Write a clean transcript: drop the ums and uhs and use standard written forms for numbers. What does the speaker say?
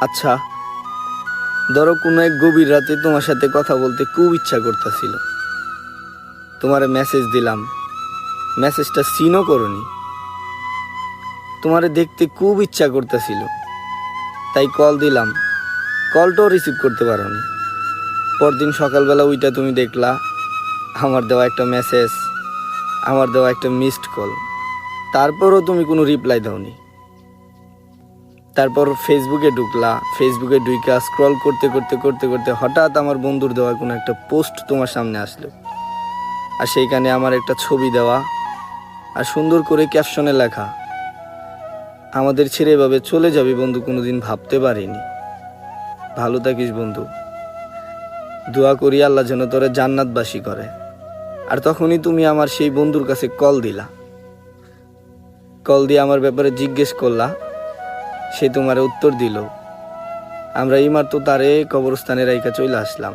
আচ্ছা, ধরো কোনো এক গভীর রাতে তোমার সাথে কথা বলতে খুব ইচ্ছা করতেছিল, তোমারে মেসেজ দিলাম, মেসেজটা সিনও করনি, তোমারে দেখতে খুব ইচ্ছা করতেছিল, তাই কল দিলাম, কলটাও রিসিভ করতে পারোনি। পরদিন সকালবেলা ওইটা তুমি দেখলা, আমার দেওয়া একটা মেসেজ, আমার দেওয়া একটা মিসড কল, তারপরও তুমি কোনো রিপ্লাই দাওনি। তারপর ফেসবুকে ঢুকলা, ফেসবুকে ঢুইকা স্ক্রল করতে করতে করতে করতে হঠাৎ আমার বন্ধুর দেওয়া কোনো একটা পোস্ট তোমার সামনে আসলো, আর সেইখানে আমার একটা ছবি দেওয়া, আর সুন্দর করে ক্যাপশনে লেখা, আমাদের ছেড়ে এভাবে চলে যাবে বন্ধু কোনোদিন ভাবতে পারিনি। ভালো থাকিস বন্ধু, দোয়া করি আল্লাহ যেন তোরে জান্নাতবাসী করে। আর তখনই তুমি আমার সেই বন্ধুর কাছে কল দিলা, কল দিয়ে আমার ব্যাপারে জিজ্ঞেস করলা, সে তোমার উত্তর দিল। আমরা এইমাত্র তারে কবরস্থানে রাইখা চলে আসলাম।